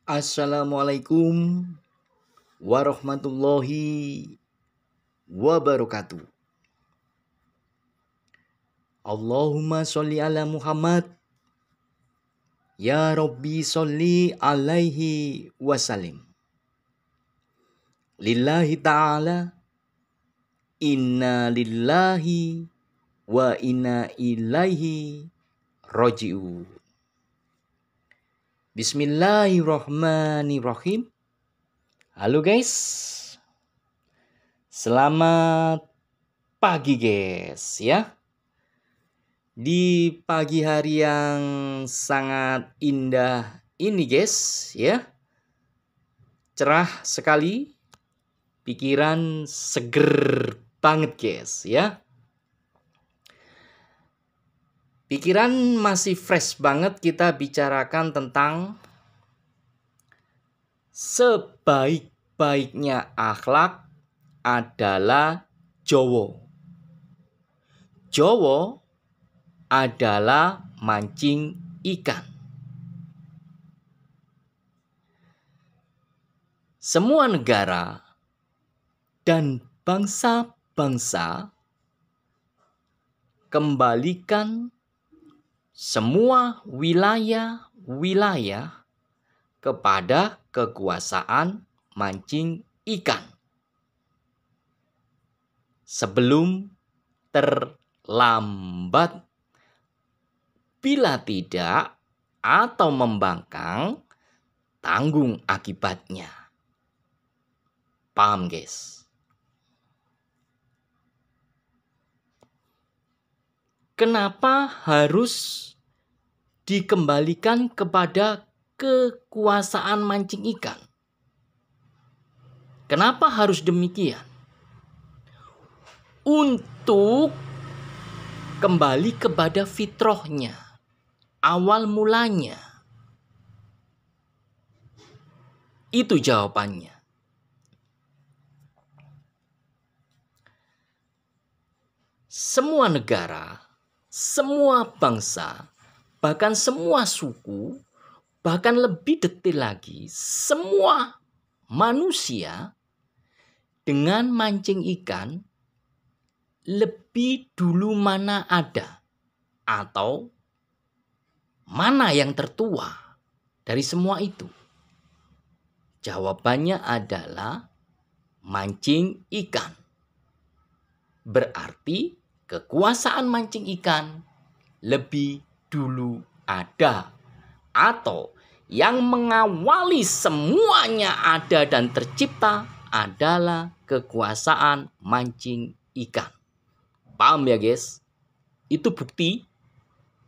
Assalamualaikum warahmatullahi wabarakatuh. Allahumma sholli ala Muhammad. Ya Rabbi sholli alaihi wasallim. Lillahi ta'ala. Inna lillahi wa inna ilaihi roji'un. Bismillahirrahmanirrahim. Halo guys. Selamat pagi guys ya. Di pagi hari yang sangat indah ini guys ya. Cerah sekali. Pikiran seger banget guys ya. Pikiran masih fresh banget, kita bicarakan tentang sebaik-baiknya akhlak adalah jowo. Jowo adalah mancing ikan. Semua negara dan bangsa-bangsa kembalikan semua wilayah-wilayah kepada kekuasaan mancing ikan sebelum terlambat. Bila tidak atau membangkang, tanggung akibatnya. Paham guys? Kenapa harus dikembalikan kepada kekuasaan mancing ikan? Kenapa harus demikian? Untuk kembali kepada fitrahnya, awal mulanya. Itu jawabannya. Semua negara, semua bangsa, bahkan semua suku, bahkan lebih detail lagi, semua manusia dengan mancing ikan lebih dulu mana ada atau mana yang tertua dari semua itu? Jawabannya adalah mancing ikan. Berarti kekuasaan mancing ikan lebih dulu ada, atau yang mengawali semuanya ada dan tercipta adalah kekuasaan mancing ikan. Paham ya guys? Itu bukti,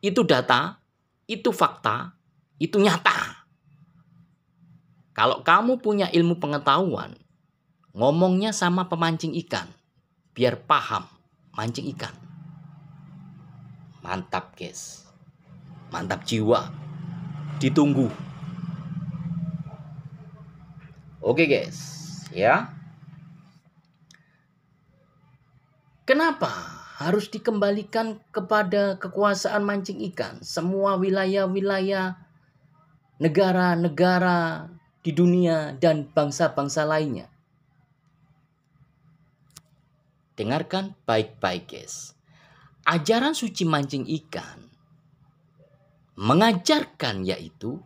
itu data, itu fakta, itu nyata. Kalau kamu punya ilmu pengetahuan, ngomongnya sama pemancing ikan biar paham mancing ikan. Mantap guys. Mantap jiwa. Ditunggu. Oke guys, ya. Kenapa harus dikembalikan kepada kekuasaan mancing ikan? Semua wilayah-wilayah, negara-negara di dunia dan bangsa-bangsa lainnya. Dengarkan baik-baik guys. Ajaran suci mancing ikan mengajarkan yaitu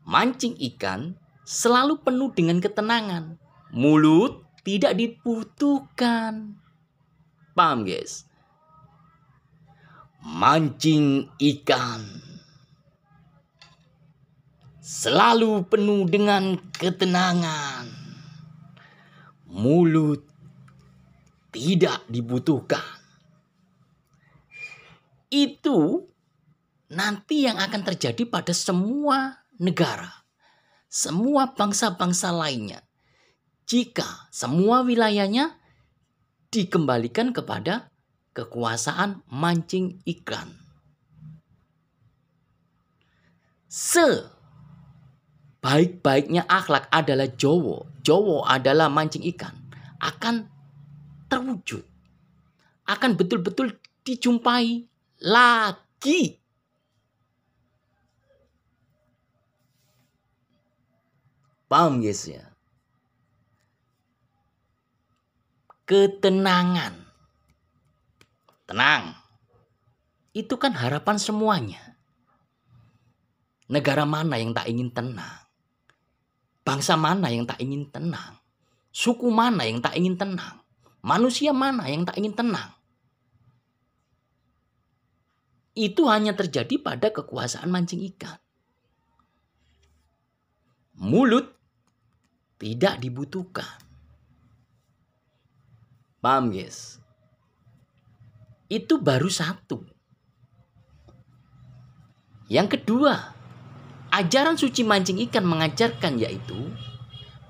mancing ikan selalu penuh dengan ketenangan. Mulut tidak dibutuhkan. Paham guys? Mancing ikan selalu penuh dengan ketenangan. Mulut tidak dibutuhkan. Itu nanti yang akan terjadi pada semua negara, semua bangsa-bangsa lainnya. Jika semua wilayahnya dikembalikan kepada kekuasaan mancing ikan. Sebaik-baiknya akhlak adalah jowo. Jowo adalah mancing ikan. Akan terwujud. Akan betul-betul dijumpai lagi. Paham guys ya? Ketenangan. Tenang. Itu kan harapan semuanya. Negara mana yang tak ingin tenang? Bangsa mana yang tak ingin tenang? Suku mana yang tak ingin tenang? Manusia mana yang tak ingin tenang? Itu hanya terjadi pada kekuasaan mancing ikan. Mulut tidak dibutuhkan. Paham guys? Itu baru satu. Yang kedua, ajaran suci mancing ikan mengajarkan yaitu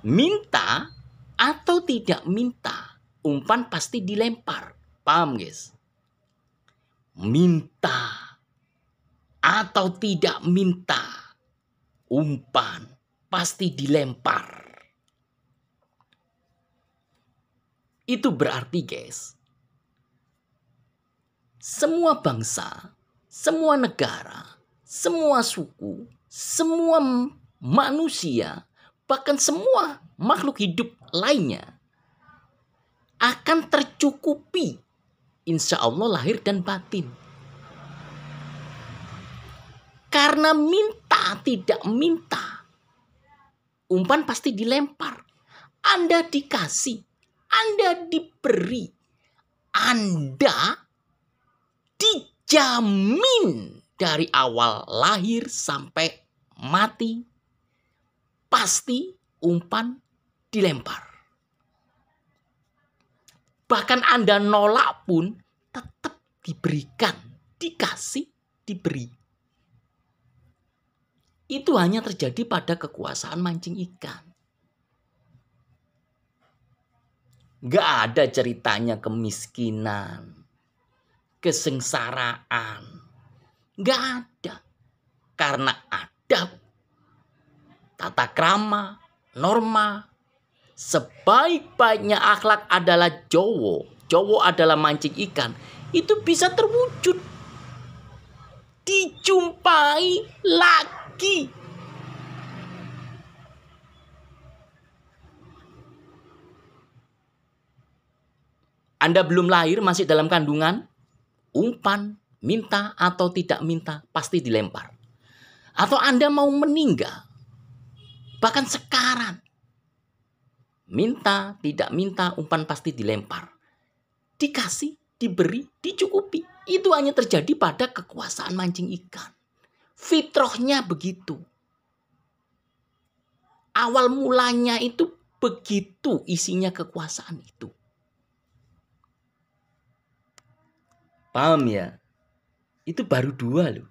minta atau tidak minta, umpan pasti dilempar. Paham guys? Minta atau tidak minta, umpan pasti dilempar. Itu berarti guys, semua bangsa, semua negara, semua suku, semua manusia, bahkan semua makhluk hidup lainnya akan tercukupi, insya Allah lahir dan batin. Karena minta tidak minta, umpan pasti dilempar. Anda dikasih, Anda diberi, Anda dijamin dari awal lahir sampai mati, pasti umpan dilempar. Bahkan Anda nolak pun tetap diberikan, dikasih, diberi. Itu hanya terjadi pada kekuasaan mancing ikan. Gak ada ceritanya kemiskinan, kesengsaraan. Gak ada. Karena adab, tata krama, norma. Sebaik-baiknya akhlak adalah jowo. Jowo adalah mancing ikan. Itu bisa terwujud. Dijumpai lagi. Anda belum lahir, masih dalam kandungan, umpan, minta atau tidak minta, pasti dilempar. Atau Anda mau meninggal, bahkan sekarang, minta, tidak minta, umpan pasti dilempar. Dikasih, diberi, dicukupi. Itu hanya terjadi pada kekuasaan mancing ikan. Fitrahnya begitu. Awal mulanya itu begitu isinya kekuasaan itu. Paham ya? Itu baru 2 loh.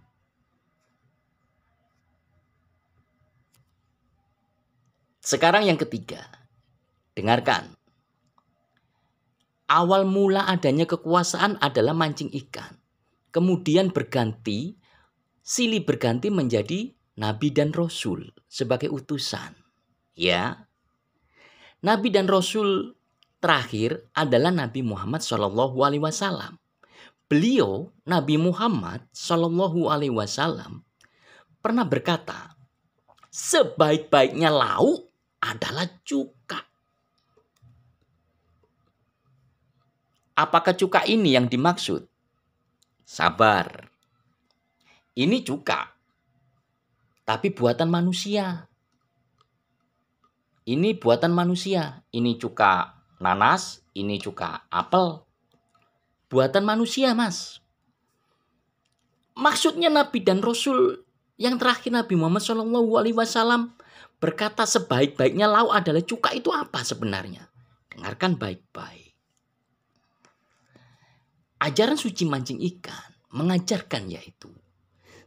Sekarang yang ketiga. Dengarkan. Awal mula adanya kekuasaan adalah mancing ikan. Kemudian silih berganti menjadi nabi dan rasul sebagai utusan. Ya. Nabi dan rasul terakhir adalah Nabi Muhammad SAW. Beliau, Nabi Muhammad SAW, pernah berkata, sebaik-baiknya lauk adalah cuka. Apakah cuka ini yang dimaksud? Sabar. Ini cuka, tapi buatan manusia. Ini buatan manusia. Ini cuka nanas, ini cuka apel. Buatan manusia, Mas. Maksudnya Nabi dan Rasul yang terakhir Nabi Muhammad SAW berkata sebaik-baiknya lauk adalah cuka, itu apa sebenarnya? Dengarkan baik-baik. Ajaran suci mancing ikan mengajarkan yaitu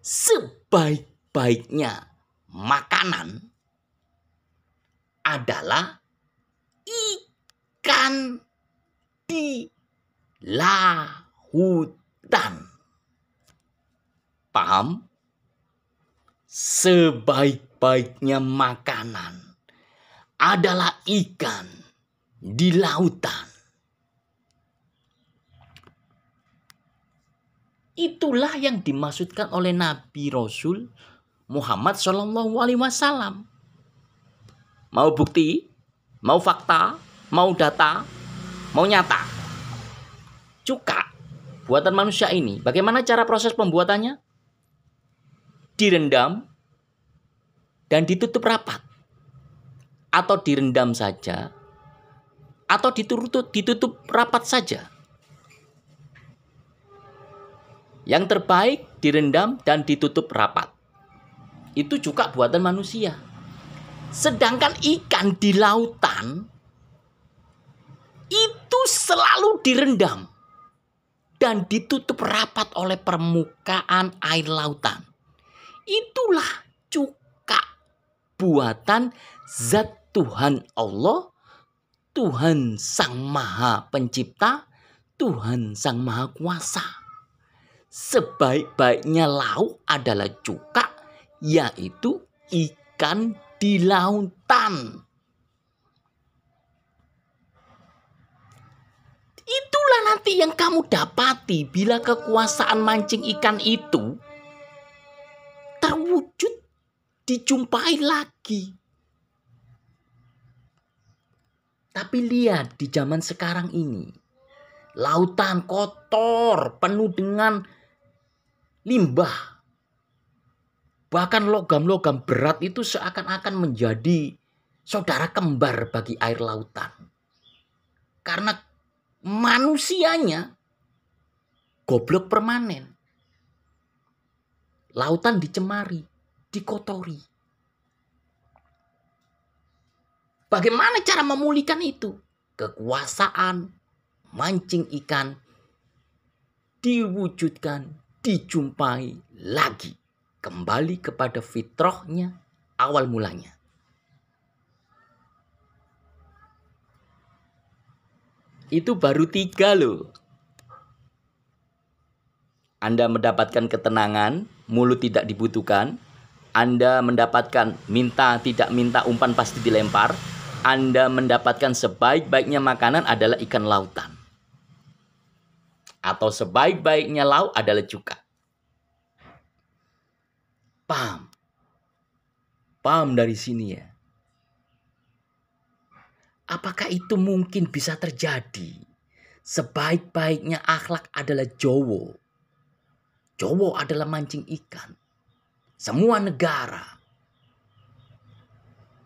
sebaik-baiknya makanan adalah ikan di lautan. Paham? Sebaik-baiknya makanan adalah ikan di lautan. Itulah yang dimaksudkan oleh Nabi Rasul Muhammad SAW. Mau bukti, mau fakta, mau data, mau nyata. Cuka buatan manusia ini, bagaimana cara proses pembuatannya? Direndam dan ditutup rapat. Atau direndam saja, atau ditutup rapat saja. Yang terbaik direndam dan ditutup rapat. Itu cuka buatan manusia. Sedangkan ikan di lautan itu selalu direndam dan ditutup rapat oleh permukaan air lautan. Itulah cuka buatan zat Tuhan Allah, Tuhan Sang Maha Pencipta, Tuhan Sang Maha Kuasa. Sebaik-baiknya lauk adalah cuka, yaitu ikan di lautan. Itulah nanti yang kamu dapati bila kekuasaan mancing ikan itu terwujud, dijumpai lagi. Tapi lihat di zaman sekarang ini, lautan kotor, penuh dengan limbah. Bahkan logam-logam berat itu seakan-akan menjadi saudara kembar bagi air lautan. Karena manusianya goblok permanen. Lautan dicemari, dikotori. Bagaimana cara memulihkan itu? Kekuasaan mancing ikan diwujudkan, dijumpai lagi. Kembali kepada fitrahnya awal mulanya. Itu baru 3 loh. Anda mendapatkan ketenangan, mulut tidak dibutuhkan. Anda mendapatkan minta tidak minta umpan pasti dilempar. Anda mendapatkan sebaik-baiknya makanan adalah ikan lautan. Atau sebaik-baiknya lauk adalah cuka. Paham? Paham dari sini ya? Apakah itu mungkin bisa terjadi? Sebaik-baiknya akhlak adalah jowo. Jowo adalah mancing ikan. Semua negara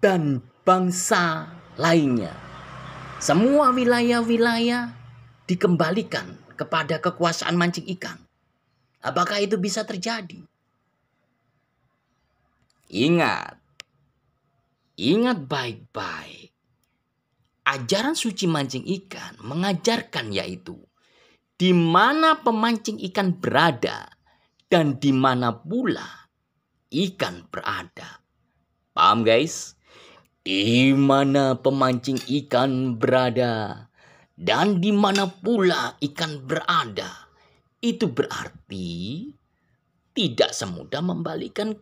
dan bangsa lainnya, semua wilayah-wilayah dikembalikan kepada kekuasaan mancing ikan. Apakah itu bisa terjadi? Ingat baik-baik. Ajaran suci mancing ikan mengajarkan yaitu di mana pemancing ikan berada dan di mana pula ikan berada. Paham guys? Di mana pemancing ikan berada dan di mana pula ikan berada. Itu berarti tidak semudah membalikan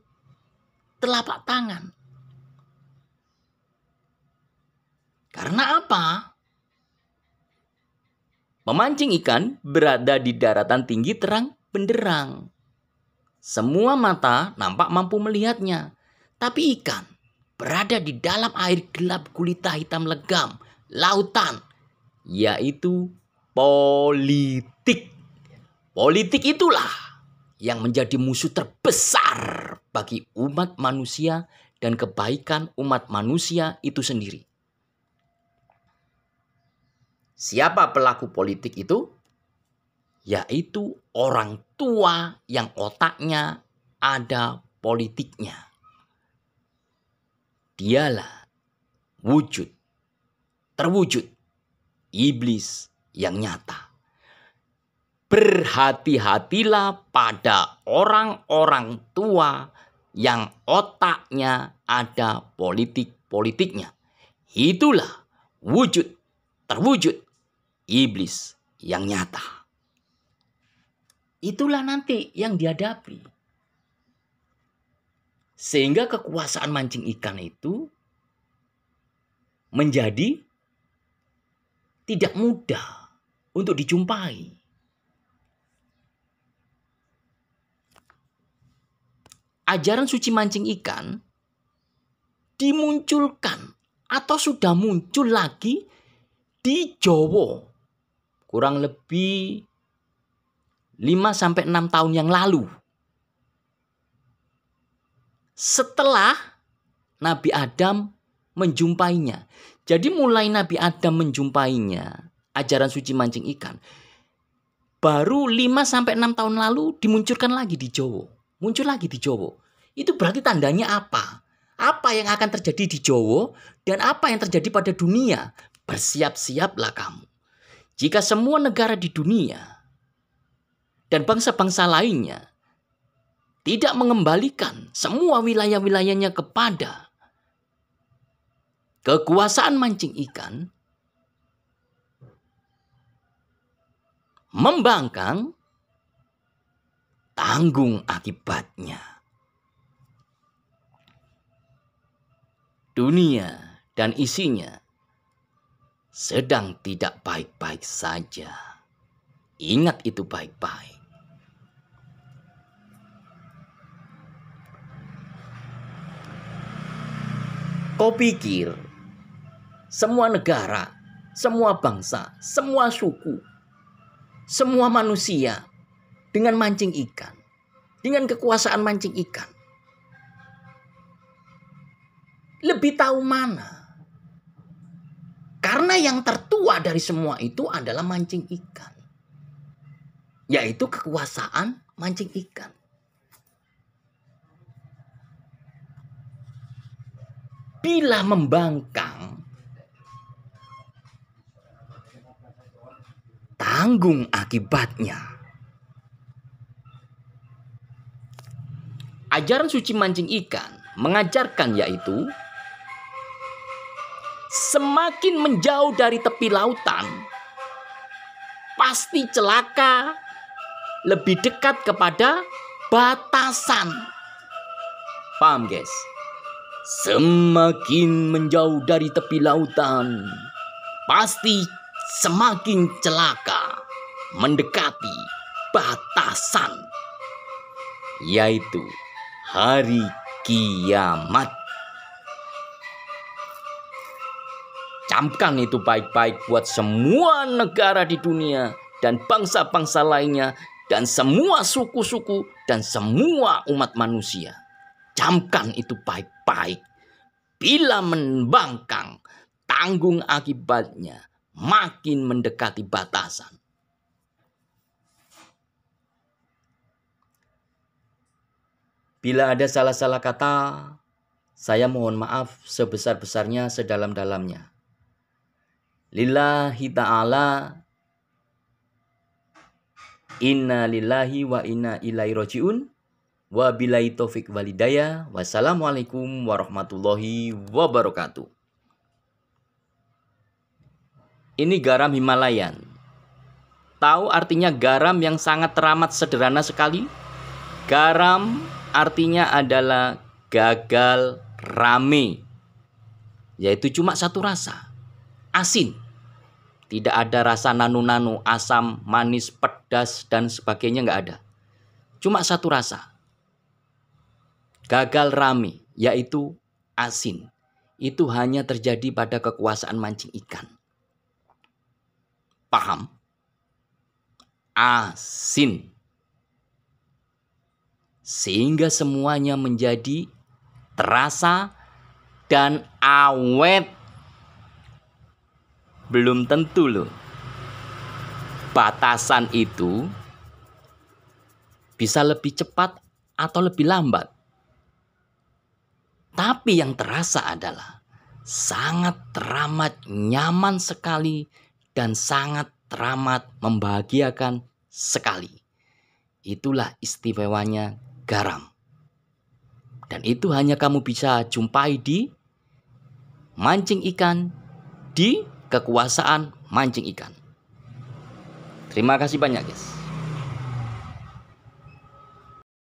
telapak tangan. Karena apa? Pemancing ikan berada di daratan tinggi terang benderang. Semua mata nampak mampu melihatnya. Tapi ikan berada di dalam air gelap gulita hitam legam, lautan, yaitu politik. Politik itulah yang menjadi musuh terbesar bagi umat manusia dan kebaikan umat manusia itu sendiri. Siapa pelaku politik itu? Yaitu orang tua yang otaknya ada politiknya. Dialah terwujud iblis yang nyata. Berhati-hatilah pada orang-orang tua yang otaknya ada politiknya. Itulah terwujud iblis yang nyata. Itulah nanti yang dihadapi. Sehingga kekuasaan mancing ikan itu menjadi tidak mudah untuk dijumpai. Ajaran suci mancing ikan dimunculkan atau sudah muncul lagi di Jawa kurang lebih 5-6 tahun yang lalu. Setelah Nabi Adam menjumpainya. Jadi mulai Nabi Adam menjumpainya, ajaran suci mancing ikan, baru 5-6 tahun lalu dimunculkan lagi di Jawa. Muncul lagi di Jawa. Itu berarti tandanya apa? Apa yang akan terjadi di Jawa dan apa yang terjadi pada dunia? Bersiap-siaplah kamu. Jika semua negara di dunia dan bangsa-bangsa lainnya tidak mengembalikan semua wilayah-wilayahnya kepada kekuasaan mancing ikan, membangkang, tanggung akibatnya. Dunia dan isinya sedang tidak baik-baik saja. Ingat itu baik-baik. Kau pikir semua negara, semua bangsa, semua suku, semua manusia dengan mancing ikan, dengan kekuasaan mancing ikan, lebih tahu mana? Karena yang tertua dari semua itu adalah mancing ikan. Yaitu kekuasaan mancing ikan. Bila membangkang, tanggung akibatnya. Ajaran suci mancing ikan mengajarkan yaitu semakin menjauh dari tepi lautan, pasti celaka, lebih dekat kepada batasan. Paham guys? Semakin menjauh dari tepi lautan, pasti semakin celaka, mendekati batasan, yaitu hari kiamat. Camkan itu baik-baik buat semua negara di dunia dan bangsa-bangsa lainnya dan semua suku-suku dan semua umat manusia. Camkan itu baik-baik. Bila membangkang, tanggung akibatnya makin mendekati batasan. Bila ada salah-salah kata, saya mohon maaf sebesar-besarnya, sedalam-dalamnya. Lillahi ta'ala, inna lillahi wa inna ilaihi raji'un, wa billahi taufik walhidayah, wassalamualaikum warahmatullahi wabarakatuh. Ini garam Himalayan. Tahu artinya garam yang sangat teramat sederhana sekali? Garam artinya adalah gagal rame, yaitu cuma satu rasa, asin. Tidak ada rasa nanu-nanu, asam, manis, pedas, dan sebagainya, nggak ada. Cuma satu rasa. Gagal rame, yaitu asin. Itu hanya terjadi pada kekuasaan mancing ikan. Paham? Asin. Sehingga semuanya menjadi terasa dan awet. Belum tentu loh. Batasan itu bisa lebih cepat atau lebih lambat. Tapi yang terasa adalah sangat teramat nyaman sekali dan sangat teramat membahagiakan sekali. Itulah istimewanya garam. Dan itu hanya kamu bisa jumpai di mancing ikan, di kekuasaan mancing ikan. Terima kasih banyak guys.